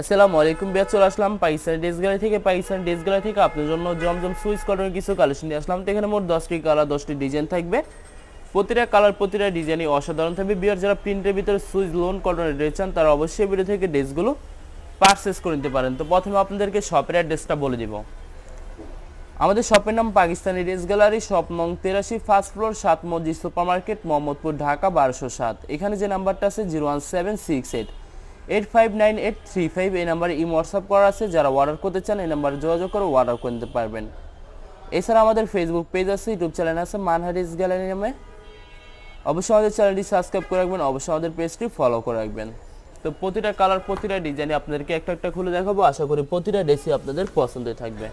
আসসালামু আলাইকুম বিয়ার, চলে আসলাম পাকিস্তানি ড্রেস গ্যালারি থেকে আপনার জন্য জমজম সুইস কটনের কিছু কালেকশন নিয়ে আসলাম। তো এখানে মোট 10টি কালার 10টি ডিজাইন থাকবে। প্রতিটা কালার প্রতিটা ডিজাইনই অসাধারণ থাকবে। বিয়ার যারা প্রিন্টের ভিতরে সুইস লোন কটনের ড্রেস চান তারা অবশ্যই ভিডিও থেকে ড্রেসগুলো পারচেস করে নিতে পারেন। তো প্রথমে আপনাদেরকে শপের অ্যাড্রেসটা বলে দিব। আমাদের শপের নাম পাকিস্তানি ড্রেস গ্যালারি, শপ নং 83, ফার্স্ট ফ্লোর, 7 মসজিদ সুপার মার্কেট, মোহাম্মদপুর, ঢাকা 1207। এখানে যে নাম্বারটা আছে 01768859835, এই নাম্বারে হোয়াটসঅ্যাপ করা আছে। যারা অর্ডার করতে চান এই নাম্বারে যোগাযোগ করে অর্ডার করে নিতে পারবেন। এছাড়া আমাদের ফেসবুক পেজ আছে, ইউটিউব চ্যানেল আছে মানহা ড্রেস গ্যালারি নামে। অবশ্যই আমাদের চ্যানেলটি সাবস্ক্রাইব করে রাখবেন, অবশ্যই আমাদের পেজটি ফলো করে রাখবেন। তো প্রতিটা কালার প্রতিটা ডিজাইনে আপনাদেরকে একটা একটা খুলে দেখাবো। আশা করি প্রতিটা ড্রেসই আপনাদের পছন্দের থাকবে।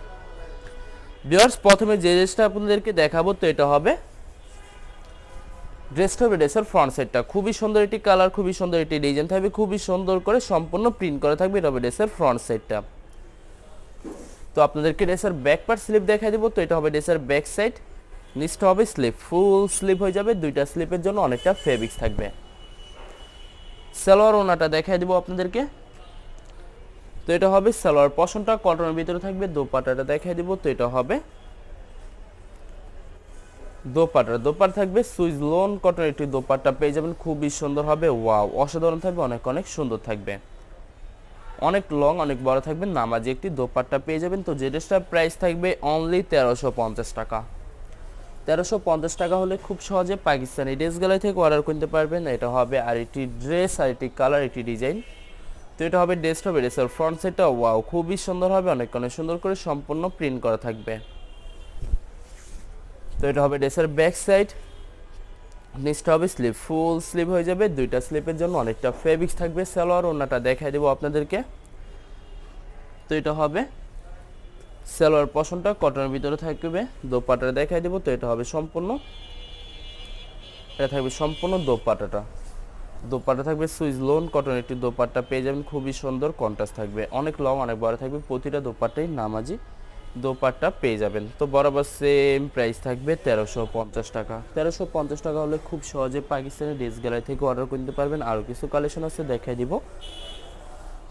ভিউয়ার্স, প্রথমে যে ড্রেসটা আপনাদেরকে দেখাবো তো এটা হবে ড্রেসের ফ্রন্ট সাইডটা। খুবই সুন্দর একটি কালার, খুবই সুন্দর একটি ডিজাইন থাকবে, খুবই সুন্দর করে সম্পূর্ণ প্রিন্ট করা থাকবে। এটা হবে ড্রেসের ফ্রন্ট সাইডটা। তো আপনাদেরকে ড্রেসের ব্যাক পার্ট স্লিপ দেখাই দেবো। তো এটা হবে ড্রেসের ব্যাক সাইড, নিচটা হবে স্লিপ, ফুল স্লিপ হয়ে যাবে। দুইটা স্লিপের জন্য অনেকটা ফেব্রিক্স থাকবে। সালোয়ার ওনাটা দেখাই দেবো আপনাদেরকে। তো এটা হবে সালোয়ার পশনটা কটনের ভিতরে থাকবে। দোপাট্টাটা দেখাই দিব। তো এটা হবে দোপাট্টা থাকবে সুইস লোন কটনের একটি দোপাট্টা পেয়ে যাবেন, খুবই সুন্দর হবে। ওয়াও, অসাধারণ থাকবে, অনেক অনেক সুন্দর থাকবে, অনেক লং অনেক বড় থাকবে। নামাজি একটি দোপাট্টা পেয়ে যাবেন। তো যে ড্রেসটার প্রাইস থাকবে অনলি 1350 টাকা। 1350 টাকা হলে খুব সহজে পাকিস্তানি ড্রেস গ্যালারি থেকে অর্ডার করতে পারবেন। এটা হবে আর একটি ড্রেস, আর একটি কালার, একটি ডিজাইন। তো এটা হবে ড্রেসের ফ্রন্ট সাইডটা। ওয়াও, খুবই সুন্দর হবে, অনেক অনেক সুন্দর করে সম্পূর্ণ প্রিন্ট করা থাকবে। তো এটা হবে ড্রেসের ব্যাক সাইড, নিচটা হবে স্লিপ, ফুল স্লিপ হয়ে যাবে। দুইটা স্লিপের জন্য অনেকটা ফেব্রিক্স থাকবে। সালোয়ার ওনাটা দেখাই দেবো আপনাদেরকে। তো এটা হবে সালোয়ার পশনটা কটনের ভিতরে থাকবে। দোপাট্টা দেখাই দেবো। তো এটা হবে সম্পূর্ণ, এটা থাকবে সম্পূর্ণ দোপাট্টা থাকবে সুইস লোন কটনের একটি দোপাট্টা পেয়ে যাবেন, খুবই সুন্দর কন্ট্রাস্ট থাকবে, অনেক লং অনেক বড় থাকবে। প্রতিটা দোপাট্টাই নামাজি দোপাট্টা পেয়ে যাবেন। তো বরাবর সেম প্রাইস থাকবে 1350 টাকা। 1350 টাকা হলে খুব সহজে পাকিস্তানি ড্রেস গ্যালারি থেকে অর্ডার করতে পারবেন। আরও কিছু কালেকশন আছে, দেখাই দিব।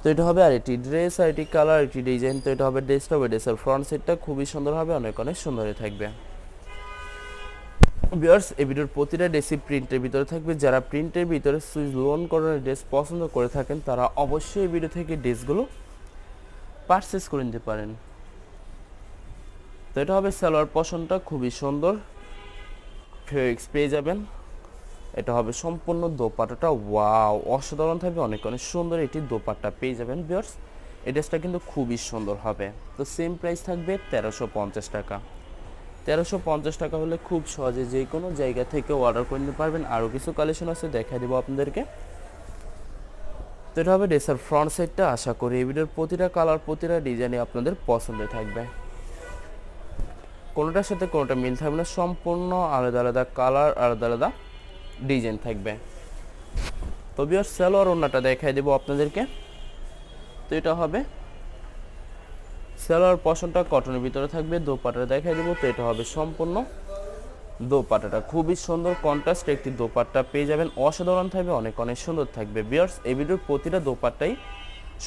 তো এটা হবে আর একটি ড্রেস, আর একটি কালার, একটি ডিজাইন। তো এটা হবে ড্রেসের ফ্রন্ট সাইডটা খুবই সুন্দর হবে, অনেক অনেক সুন্দরই থাকবে। ভিউয়ার্স, এই ভিডিওর প্রতিটা ড্রেসই প্রিন্টের ভিতরে থাকবে। যারা প্রিন্টের ভিতরে সুইস লোন কটনের ড্রেস পছন্দ করে থাকেন তারা অবশ্যই এই ভিডিও থেকে ড্রেসগুলো পারচেস করে নিতে পারেন। তো এটা হবে সালোয়ার পশনটা, খুবই সুন্দর ফেব্রিক্স পেয়ে যাবেন। এটা হবে সম্পূর্ণ দোপাট্টাটা। ওয়াও, অসাধারণ থাকবে, অনেক অনেক সুন্দর একটি দোপাট্টা পেয়ে যাবেন। ভিউয়ার্স, এই ড্রেসটা কিন্তু খুবই সুন্দর হবে। তো সেম প্রাইস থাকবে 1350 টাকা। 1350 টাকা হলে খুব সহজে যে কোনো জায়গা থেকে অর্ডার করে নিতে পারবেন। আরও কিছু কালেকশন আছে, দেখা দেবো আপনাদেরকে। তো এটা হবে ড্রেসের ফ্রন্ট সাইডটা। আশা করি এই ভিডিওর প্রতিটা কালার প্রতিটা ডিজাইনই আপনাদের পছন্দের থাকবে, কোনোটার সাথে কোনোটা মিল থাকবে না, সম্পূর্ণ আলাদা আলাদা কালার, আলাদা আলাদা ডিজাইন থাকবে। তো ভিউয়ার্স, সালোয়ার ওড়নাটা দেখাই দেবো আপনাদেরকে। তো এটা হবে সালোয়ার পশনটা কটনের ভিতরে থাকবে। দোপাট্টা দেখাই দেবো। তো এটা হবে সম্পূর্ণ দোপাট্টাটা, খুবই সুন্দর কন্ট্রাস্ট একটি দোপাট্টা পেয়ে যাবেন, অসাধারণ থাকবে, অনেক অনেক সুন্দর থাকবে। ভিউয়ার্স, এই ভিডিওর প্রতিটা দোপাট্টাই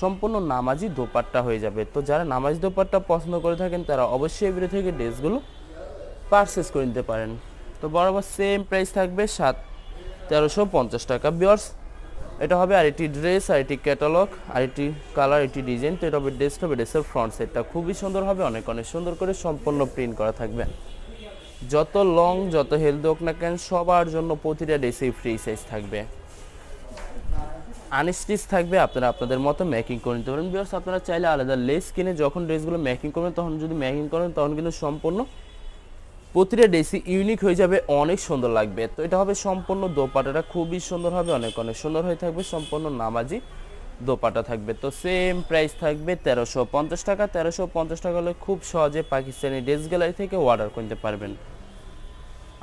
সম্পূর্ণ নামাজি দোপাট্টা হয়ে যাবে। তো যারা নামাজি দোপাট্টা পছন্দ করে থাকেন তারা অবশ্যই এই ভিডিও থেকে ড্রেসগুলো পারচেস করে নিতে পারেন। তো বরাবর সেম প্রাইস থাকবে 1350 টাকা। ভিউয়ার্স, এটা হবে আরেকটি ড্রেস, আরেকটি ক্যাটালগ, আরেকটি কালার, একটি ডিজাইন। তো এটা হবে ড্রেসের ফ্রন্ট সাইডটা খুবই সুন্দর হবে, অনেক অনেক সুন্দর করে সম্পূর্ণ প্রিন্ট করা থাকবে। যত লং যত হেলদি হোক না কেন সবার জন্য প্রতিটা ড্রেসেই ফ্রি সাইজ থাকবে, আনস্টিচ থাকবে। আপনারা আপনাদের মতো মেকিং করে নিতে পারেন। ভিউয়ার্স, আপনারা চাইলে আলাদা লেস কিনে যখন ড্রেসগুলো মেকিং করবেন তখন যদি মেকিং করেন তখন কিন্তু সম্পূর্ণ প্রতিটা ড্রেসই ইউনিক হয়ে যাবে, অনেক সুন্দর লাগবে। তো এটা হবে সম্পূর্ণ দোপাট্টাটা খুবই সুন্দর হবে, অনেক অনেক সুন্দর হয়ে থাকবে, সম্পূর্ণ নামাজি দোপাট্টা থাকবে। তো সেম প্রাইস থাকবে 1350 টাকা। 1350 টাকা হলে খুব সহজে পাকিস্তানি ড্রেস গ্যালারি থেকে অর্ডার করতে পারবেন।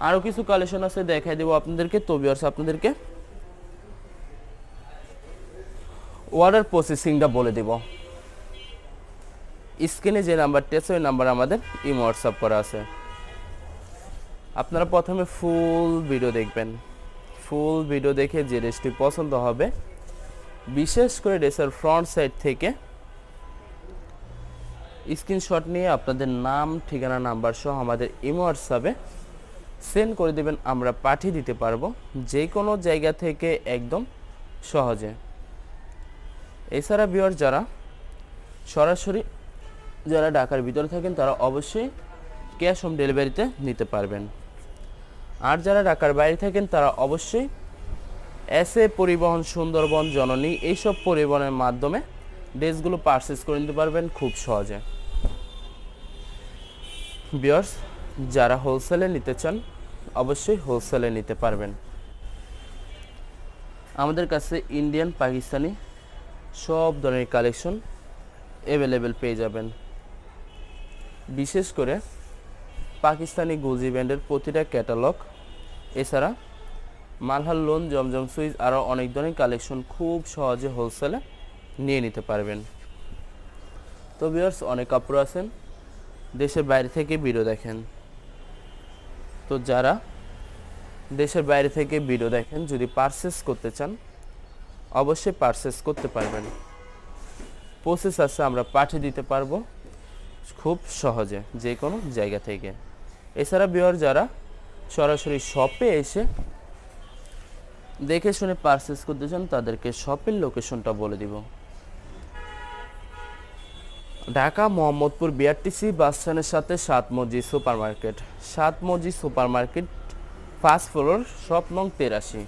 আরও কিছু কালেকশন আছে, দেখাই দেবো আপনাদেরকে। তো ভিউয়ার্স, আপনাদেরকে অর্ডার প্রসেসিংটা বলে দেব। স্ক্রিনে যে নাম্বারটি আছে ওই নাম্বার আমাদের হোয়াটসঅ্যাপ করা আছে। আপনারা প্রথমে ফুল ভিডিও দেখবেন, ফুল ভিডিও দেখে যে ড্রেসটি পছন্দ হবে, বিশেষ করে ড্রেসের ফ্রন্ট সাইড থেকে স্ক্রিনশট নিয়ে আপনাদের নাম, ঠিকানা, নাম্বার সহ আমাদের ইমো হোয়াটসঅ্যাপে সেন্ড করে দেবেন, আমরা পাঠিয়ে দিতে পারবো যে কোনো জায়গা থেকে একদম সহজে। এছাড়া ভিউয়ার যারা সরাসরি যারা ঢাকার ভিতরে থাকেন তারা অবশ্যই ক্যাশ হোম ডেলিভারিতে নিতে পারবেন। আর যারা ঢাকার বাইরে থাকেন তারা অবশ্যই এসএ পরিবহন, সুন্দরবন, জননী এইসব পরিবহনের মাধ্যমে ড্রেসগুলো পারচেস করে নিতে পারবেন খুব সহজে। ভিউয়ার্স যারা হোলসেলে নিতে চান অবশ্যই হোলসেলে নিতে পারবেন। আমাদের কাছে ইন্ডিয়ান, পাকিস্তানি সব ধরনের কালেকশন অ্যাভেলেবেল পেয়ে যাবেন। বিশেষ করে পাকিস্তানি গুজি ব্র্যান্ডের প্রতিটা ক্যাটালগ, এছাড়া মালহার লোন, জমজম সুইচ আরও অনেক ধরনের কালেকশন খুব সহজে হোলসেলে নিয়ে নিতে পারবেন। তো ভিউয়ার্স অনেক কাপড় আছেন দেশের বাইরে থেকে ভিডিও দেখেন, তো যারা দেশের বাইরে থেকে ভিডিও দেখেন যদি পারচেস করতে চান অবশ্যই পারচেস করতে পারবেন। প্রসেস আছে, আমরা পাঠিয়ে দিতে পারবো খুব সহজে যে কোনো জায়গা থেকে। এছাড়া ভিউয়ার যারা সরাসরি শপে এসে দেখে শুনে পারচেস করতে চান তাদেরকে শপের লোকেশনটা বলে দিব। ঢাকা মোহাম্মদপুর বিআরটিসি বাস স্ট্যান্ডের সাথে 7 মসজিদ সুপার মার্কেট, 7 মসজিদ super market, first floor, shop নং 83,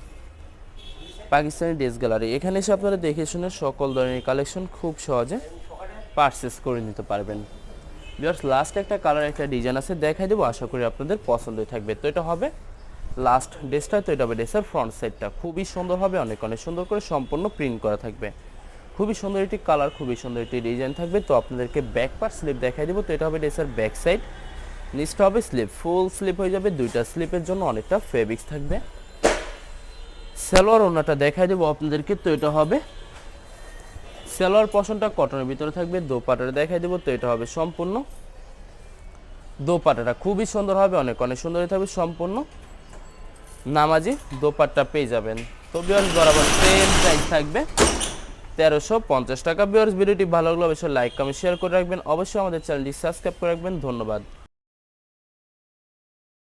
পাকিস্তানি ড্রেস গ্যালারি। এখানে এসে আপনারা দেখে শুনে সকল ধরনের কালেকশন খুব সহজে পারচেস করে নিতে পারবেন। ভিউয়ার্স লাস্ট একটা কালার, একটা ডিজাইন আছে দেখাই দেবো, আশা করি আপনাদের পছন্দই থাকবে। তো এটা হবে লাস্ট ড্রেসটা, তো এটা হবে ড্রেসের ফ্রন্ট সাইডটা, খুবই সুন্দর হবে, অনেক অনেক সুন্দর করে সম্পূর্ণ প্রিন্ট করা থাকবে, খুবই সুন্দর একটি কালার, খুবই সুন্দর একটি ডিজাইন থাকবে। তো আপনাদেরকে ব্যাক পার্ট স্লিপ দেখাই দেবো। তো এটা হবে ড্রেসের ব্যাক সাইড, নিচটা হবে স্লিপ, ফুল স্লিপ হয়ে যাবে, দুইটা স্লিপের জন্য অনেকটা ফেব্রিক্স থাকবে। সালোয়ার ওড়নাটা দেখাই দেবো আপনাদেরকে। তো এটা হবে সালোয়ার পোরশনটা কটনের ভিতরে থাকবে, দোপাট্টাটা দেখাই দেবো। তো এটা হবে সম্পূর্ণ দোপাট্টাটা খুবই সুন্দর হবে, অনেক অনেক সুন্দর থাকবে, সম্পূর্ণ নামাজি দোপাট্টা পেয়ে যাবেন। তো ভিউয়ার্স বরাবর সেম প্রাইস থাকবে 1350 টাকা। ভিউয়ার্স ভিডিওটি ভালো লাগলে অবশ্যই লাইক, কমেন্ট, শেয়ার করে রাখবেন, অবশ্যই আমাদের চ্যানেলটি সাবস্ক্রাইব করে রাখবেন। ধন্যবাদ।